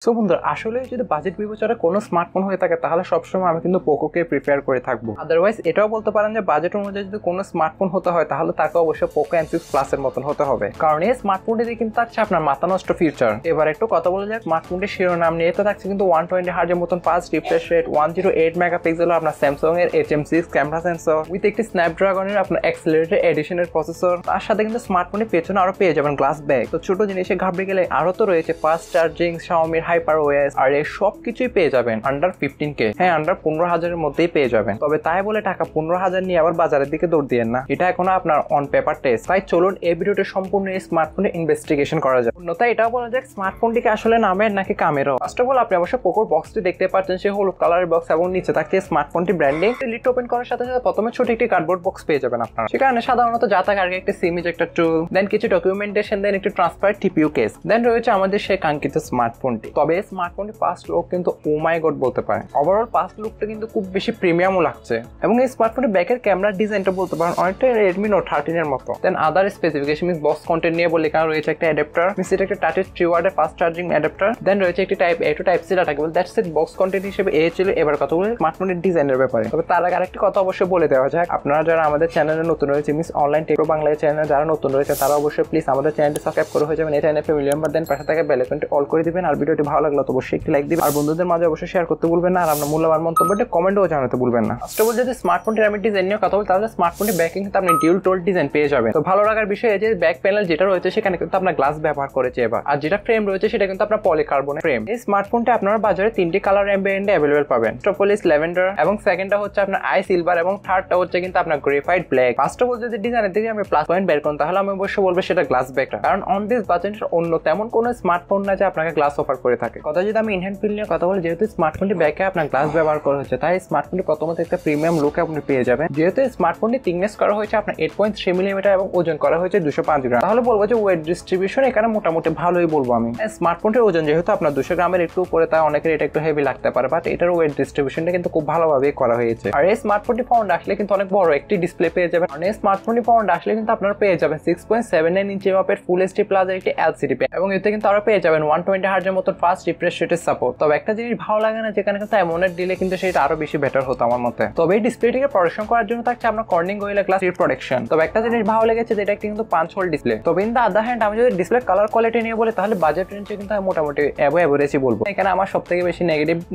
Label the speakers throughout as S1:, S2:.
S1: So বন্ধুরা আসলে যদি বাজেট বিবেচনায় কোনো স্মার্টফোন হয়ে থাকে তাহলে সবসময় আমি কিন্তু পোকোকে প্রিফার করে থাকবো। আদারওয়াইজ এটাও বলতে পারেন যে বাজেট অনুযায়ী যদি কোনো স্মার্টফোন হতে হয় তাহলে তাকে অবশ্যই পোকো M6 প্লাস এর মতন হতে হবে, কারণ এই স্মার্টফোনটি কিন্তু থাকছে আপনার মাথা নষ্ট ফিচার। এবার একটু কথা বলা যাক স্মার্টফোনটির শিরোনাম নিয়ে। তো থাকছে কিন্তু 120 হার্জের মতন ফাস্ট রিফ্রেশ রেট, 108 মেগাপিক্সেল আপনার স্যামসাং এর HM6 ক্যামেরা সেন্সর উইথ একটি স্ন্যাপড্রাগনের আপনার অ্যাক্সেলারেটেড এডিশনের প্রসেসর। তার সাথে কিন্তু স্মার্টফোনের পেছনে আরো পেয়ে যাবেন গ্লাস ব্যাগ। তো ছোট জিনিসে ঘাবড়ে গেলে আরো তো রয়েছে ফাস্ট চার্জিং, Xiaomi HyperOS, আর এই সব কিছুই পেয়ে যাবেন আন্ডার 15K। হ্যাঁ, আন্ডার 15,000-এর মধ্যেই পেয়ে যাবেন। তবে তাই বলে টাকা 15,000 নিয়ে আবার বাজারের দিকে দৌড় দিয়েন না, এটা এখনো আপনার অন পেপার টেস্ট। তাই চলুন এই ভিডিওতে সম্পূর্ণ এই স্মার্টফোনের ইনভেস্টিগেশন করা যায়। অন্যথায় এটাও বলা যাক স্মার্টফোনটিকে আসলে নামের নাকি কামেরও। ফার্স্ট অফ অল আপনি অবশ্যই পোকোর বক্সটি দেখতে পাচ্ছেন, সেই হলুদ কালারের বক্স এবং নিচে থাকছে স্মার্টফোনটি ব্র্যান্ডিং। লিড ওপেন করার সাথে সাথে প্রথমে ছোট একটি কার্ডবোর্ড বক্স পেয়ে যাবেন আপনারা। সেখানে সাধারণত যা থাকে আগে একটি সিম ইজেক্টর টুল, দেন কিছু ডকুমেন্টেশন, দেন একটি ট্রান্সপারেন্ট টিপিইউ কেস, দেন রয়েছে আমাদের সেই কাঙ্ক্ষিত স্মার্টফোনটি। তবে এই স্মার্টফোনটি ফার্স্ট লুক কিন্তু ও মাই গড বলতে পারেন। ওভারঅল ফার্স্ট লুকটা কিন্তু খুব বেশি প্রিমিয়ামও লাগছে এবং এই স্মার্টফোনের ব্যাকের ক্যামেরার ডিজাইনটা বলতে পারেন অনেকটা Redmi Note 13 এর মতো। দেন আদার স্পেসিফিকেশন মিন্স বক্স কন্টেন্ট নিয়ে বলে এখানে রয়েছে একটা অ্যাডাপ্টার, মিন্স এটা একটা টাচ 3 ওয়াটের ফাস্ট চার্জিং অ্যাডাপ্টার। দেন রয়েছে একটি type A to type C data cable. That's it box content হিসেবে এই ছিল। এবার কথা বলি স্মার্টফোনের ডিজাইনের ব্যাপারে। তবে তার আগে আরেকটি কথা অবশ্যই বলে দেওয়া যাক, আপনারা যারা আমাদের চ্যানেলে নতুন রয়েছে means online take pro Bangla চ্যানেলে যারা নতুন রয়েছে তারা অবশ্যই প্লিজ আমাদের চ্যানেলটি সাবস্ক্রাইব করে হয়ে যাবেন, এই চ্যানেলে ফ্যামিলি মেম্বার। দেন পাশে থাকা বেল আইকনটি অল করে দিবেন। আর ভিডিওটি ভালো লাগলে তো অবশ্যই একটি লাইক দিবেন আর বন্ধুদের মাঝে অবশ্যই শেয়ার করতে ভুলবেন না। আর আপনার মূল্যবান মন্তব্যটি কমেন্টেও জানাতে ভুলবেন না। ফার্স্ট অফ অল যদি স্মার্টফোনটির আমি ডিজাইন নিয়ে কথা বলি তাহলে স্মার্টফোনটি ব্যাকিং কিন্তু আপনি ডিউল টোল ডিজাইন পেয়ে যাবেন। তো ভালো লাগার বিষয় এই যে ব্যাক প্যানেল যেটা রয়েছে সেখানে কিন্তু আপনার গ্লাস ব্যবহার করেছে এবার, আর যেটা ফ্রেম রয়েছে সেটা কিন্তু আপনার পলিকার্বনের ফ্রেম। এই স্মার্টফোনটি আপনারা বাজারে তিনটি কালার ভ্যারিয়েন্টে अवेलेबल পাবেন। First of all is lavender এবং সেকেন্ডটা হচ্ছে আপনার আই সিলভার এবং থার্ডটা হচ্ছে কিন্তু আপনার গ্রেফাইট ব্ল্যাক। ফার্স্ট অফ অল যদি ডিজাইনের দিকে আমি প্লাস পয়েন্ট বের করুন তাহলে আমি অবশ্যই বলবো সেটা গ্লাস ব্যাকটা, কারণ অন দিস বাজেটের অন্য তেমন কোনো স্মার্টফোন না যে আপনাকে গ্লাস অফার করে থাকে। কথা যদি আমি ইনহ্যান্ড ফিল নিয়ে কথা বলি, যেহেতু স্মার্টফোনটি ব্যাকে আপনার গ্লাস ব্যবহার করা হচ্ছে তাই স্মার্টফোনটি প্রথমত একটা প্রিমিয়াম লুক আপনি পেয়ে যাবেন। যেহেতু স্মার্টফোনটি থিকনেস করা হয়েছে আপনার 8.3 মিলিমিটার এবং ওজন করা হয়েছে 205 গ্রাম, তাহলে বলবো যে ওয়েট ডিস্ট্রিবিউশন এখানে মোটামুটি ভালোই বলবো আমি। স্মার্টফোনটির ওজন যেহেতু আপনার 200 গ্রামের একটু উপরে, তাই অনেকের এটা একটু হেভি লাগতে পারে, বাট এটার ওয়েট ডিস্ট্রিবিউশনটা কিন্তু খুব ভালোভাবে করা হয়েছে। আর এই স্মার্টফোনটি ফাউন্ড আসলে কিন্তু অনেক বড় একটি ডিসপ্লে পেয়ে যাবেন। আর এই স্মার্টফোনটি ফাউন্ড আসলে কিন্তু আপনারা পেয়ে যাবেন 6.79 ইঞ্চি মাপের ফুল এইচডি প্লাস একটি এলসিডি প্যানেল এবং এতে কিন্তু আরো পেয়ে যাবেন 120 হার্জের মতো ফাস্ট রিফ্রেশ রেটের সাপোর্ট। তবে একটা জিনিস ভালো লাগে না, যেখানে কিন্তু অ্যামোলেড দিলে কিন্তু সেটা আরো বেশি বেটার হতো আমার মতে। তবে এই ডিসপ্লেটিকে প্রোটেকশন করার জন্য থাকছে আপনার কর্নিং গোরিলা গ্লাস প্রোটেকশন। তবে একটা জিনিস ভালো লেগেছে যেটা কিন্তু 5 হোল ডিসপ্লে। তবে ইন দা আদার হ্যান্ড আমি যদি ডিসপ্লে কালার কোয়ালিটি নিয়ে বলি তাহলে বাজেট রেঞ্জে কিন্তু মোটামুটি এভারেজই বলবো। এখানে আমার সবথেকে বেশি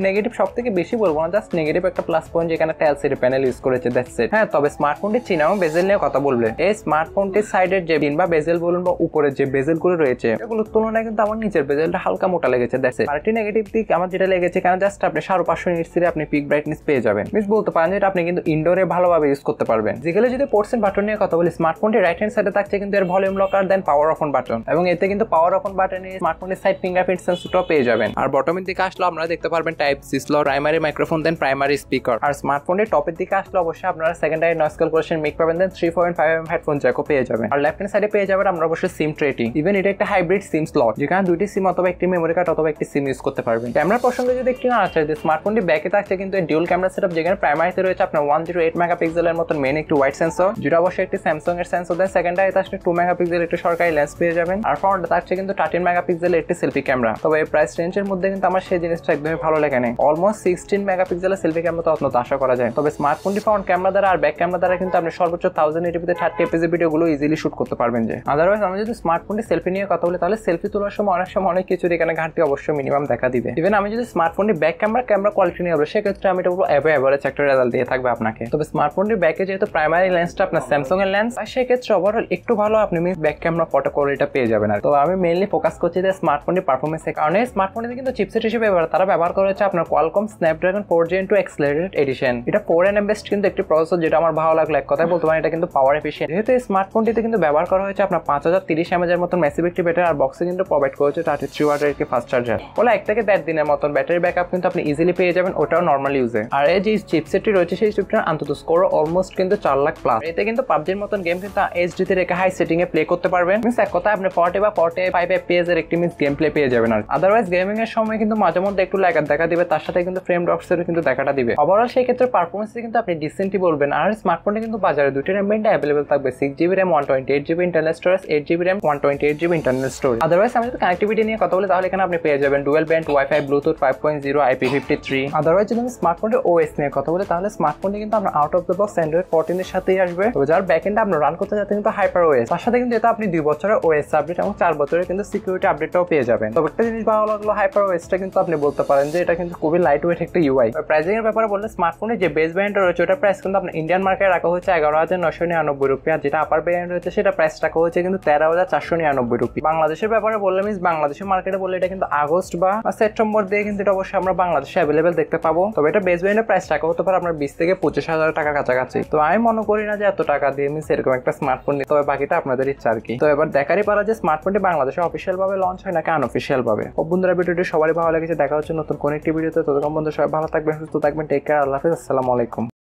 S1: নেগেটিভ সবথেকে বেশি বলবো না, জাস্ট নেগেটিভ একটা প্লাস পয়েন্ট যেখানে একটা এলসিডি প্যানেল ইউজ করেছে, দ্যাটস ইট। হ্যাঁ, তবে স্মার্টফোনটি চিন এবং বেজেল নিয়ে কথা বলবে, এই স্মার্টফোনটির সাইডের যে পিন বা বেজেল বলুন বা উপরের যে বেজেল গুলো রয়েছে এগুলোর তুলনায় কিন্তু আমার নিচের বেজেলটা হালকা মোটা লেগেছে, দ্যাটস ইট। আরেকটি নেগেটিভ দিক আমার যেটা লেগেছে এখানে জাস্ট আপনি 550 নিটসে আপনি পিক ব্রাইটনেস পেয়ে যাবেন। মিস বলতে পারেন যে আপনি কিন্তু ইনডোরে ভালোভাবে ইউজ করতে পারবেন। যেগুলো যদি পোর্টস এন্ড বাটন নিয়ে কথা বলি, স্মার্টফোনটি রাইট হ্যান্ড সাইডে থাকছে কিন্তু এর volume rocker, then power off on button এবং এতে কিন্তু পাওয়ার অফ অন বাটনে স্মার্টফোনের সাইড ফিঙ্গারপ্রিন্ট সেন্সরটাও পেয়ে যাবেন। আর বটমের দিকে আসলে আপনারা দেখতে পারবেন type C slot, primary microphone, then primary speaker. আর স্মার্টফোনের টপের দিকে আসলে অবশ্যই আপনারা সেকেন্ডারি নয়েজ ক্যালকুলেশন মিক পাবেন, দেন 3.5mm হেডফোন জ্যাকও পেয়ে যাবেন। আর লেফট হ্যান্ড সাইডে পেয়ে যাবেন আমরা অবশ্যই সিম ট্রেটি। ইভেন এটা একটা হাইব্রিড সিম স্লট যেখানে দুইটি সিম অথবা একটি মেমোরি কার্ড অথবা একটি সিম ইউজ করতে পারবেন। ক্যামেরা প্রসঙ্গে যদি একটু না আছে যে স্মার্টফোনটি ব্যাকে থাকছে কিন্তু ডিউল ক্যামেরা সেটআপ, যেখানে প্রাইমারিতে রয়েছে আপনার 108 মেগাপিক্সেলের মতন মেইন একটি ওয়াইড সেন্সর, যেটা অবশ্যই একটি স্যামসাং এর সেন্সর। দেন সেকেন্ডারিতে আসলে 2 মেগাপিক্সেল একটি সরকারি লেন্স পেয়ে যাবেন। আর ফ্রন্টে থাকছে কিন্তু 13 মেগাপিক্সেলের একটি সেলফি ক্যামেরা। তবে এই প্রাইস রেঞ্জের মধ্যে কিন্তু আমার সেই জিনিসটা একদমই ভালো লাগে না। অলমোস্ট 16 মেগাপিক্সেলের সেলফি ক্যামেরা তো অত্যন্ত আশা করা যায়। তবে স্মার্টফোনটি ফ্রন্ট ক্যামেরা দ্বারা আর ব্যাক ক্যামেরা দ্বারা কিন্তু আপনি সর্বোচ্চ 1080p 30 fps ভিডিওগুলো ইজিলি শুট করতে পারবেন। যে আদারওয়াইজ আমি যদি স্মার্টফোনটি সেলফি নিয়ে কথা বলি তাহলে সেলফি তোলার সময় অনেক কিছু এখানে ঘাটতি অবশ্যই মিনিমাম দেখা দিবে। ইভেন আমি যদি স্মার্টফোনটি ব্যাক ক্যামেরা কোয়ালিটি নিয়ে বলি সেক্ষেত্রে আমি এটা বলবো এভারেজ একটা রেজাল্ট দিয়ে থাকবে আপনাকে। তবে স্মার্টফোনটির ব্যাকে যেহেতু প্রাইমারি লেন্সটা আপনার স্যামসাং এর লেন্স, আর সেক্ষেত্রে ওভারঅল একটু ভালো আপনি ব্যাক ক্যামেরা ফটো কোয়ালিটিটা পেয়ে যাবেন। আর তো আমি মেইনলি ফোকাস করছি যে স্মার্টফোনটির পারফরমেন্সের কারণে। স্মার্টফোনে কিন্তু চিপসেট হিসেবে তারা ব্যবহার করেছে আপনার Qualcomm Snapdragon 4Gen 2 accelerated addition. এটা 4nm বেসড কিন্তু একটি প্রসেসর, যেটা আমার ভালো লাগলো। এক কথায় বলতে পারেন এটা কিন্তু পাওয়ার এফিশিয়েন্ট। যেহেতু এই স্মার্টফোনটিতে কিন্তু ব্যবহার করা হয়েছে আপনার 5030 mAh এর মতন ম্যাসিভ একটি ব্যাটারি, আর বক্সে কিন্তু প্রোভাইড করেছে 33 ওয়াটের একটি ফাস্ট চার্জার। বলে 1 থেকে 1.5 দিনের মতন ব্যাটারি ব্যাকআপ কিন্তু আপনি ইজিলি পেয়ে যাবেন, ওটাও নরমাল ইউজে। আর এই যে চিপসেটটি রয়েছে সেই চিপটার অন্তত স্কোর অলমোস্ট কিন্তু 4 লাখ প্লাস। এতে কিন্তু পাবজির মতন গেম কিন্তু এইচডি তে রেখে হাই সেটিং এ প্লে করতে পারবেন। মিন্স এক কথা আপনি 40 বা 45 fps এর একটি মিন্স গেম প্লে পেয়ে যাবেন। আর আদারওয়াইজ গেমিং এর সময় কিন্তু মাঝে মধ্যে একটু ল্যাগ দেখা দিবে, তার সাথে কিন্তু ফ্রেম ড্রপস এর কিন্তু দেখাটা দিবে। ওভারঅল সেই ক্ষেত্রে পারফরম্যান্সে কিন্তু আপনি ডিসেন্টই বলবেন। আর স্মার্টফোনে কিন্তু বাজারে দুটো RAM ভেরিয়েন্ট अवेलेबल থাকবে, 6GB RAM 128GB internal storage, 8GB RAM 128GB internal storage. Otherwise আমি যদি কানেক্টিভিটি নিয়ে কথা বলি তাহলে এখানে আপনি পেয়ে পেয়ে যাবেন dual band wifi, Bluetooth 5.0, IP53। Otherwise যদি আমি স্মার্টফোনের ওএস নিয়ে কথা বলি তাহলে স্মার্টফোনটি কিন্তু আপনার out of the box Android 14 এর সাথেই আসবে। তো যার ব্যাকএন্ডে আপনি রান করতে যাচ্ছেন কিন্তু হাইপার ওএস, তার সাথে কিন্তু এটা আপনি 2 বছরের ওএস আপডেট এবং 4 বছরের কিন্তু সিকিউরিটি আপডেটটাও পেয়ে যাবেন। তবে একটা জিনিস ভালো লাগলো, হাইপার ওএসটা কিন্তু আপনি বলতে পারেন যে এটা কিন্তু খুবই লাইট ওয়েট একটা ইউআই। প্রাইসিং এর ব্যাপারে বললে স্মার্টফোনের যে বেস ভ্যারিয়েন্ট রয়েছে ওটার প্রাইস কিন্তু আপনার ইন্ডিয়ান মার্কেটে রাখা হয়েছে 11,999 রুপি, আর যেটা আপার ভ্যারিয়েন্ট রয়েছে সেটা প্রাইস রাখা হয়েছে কিন্তু 13,499 রুপি। বাংলাদেশের ব্যাপারে বললে মিন্স বাংলাদেশের মার্কেটে বললে এটা কিন্তু আগস্ট বা সেপ্টেম্বর দিয়ে কিন্তু এটা অবশ্যই আমরা বাংলাদেশে অ্যাভেলেবেল দেখতে পাবো। তবে এটা বেস ভ্যারিয়েন্টের প্রাইস রাখা হতে পারে আপনার 20 থেকে 25,000 টাকার কাছাকাছি। তো আমি মনে করি না যে এত টাকা দিয়ে মিন্স এরকম একটা স্মার্টফোন নিতে হবে, বাকিটা আপনাদের ইচ্ছা আর কি। তো এবার দেখারই পারা যে স্মার্টফোনটি বাংলাদেশে অফিসিয়াল ভাবে লঞ্চ হয় নাকি আনঅফিসিয়াল ভাবে। বন্ধুরা ভিডিওটি সবারই ভালো লেগেছে, দেখা হচ্ছে নতুন কোন একটি ভিডিওতে। ততক্ষণ বন্ধুরা সবাই ভালো থাকবেন, সুস্থ থাকবেন, টেক কেয়ার, আল্লাহ হাফেজ, আসসালামু আলাইকুম।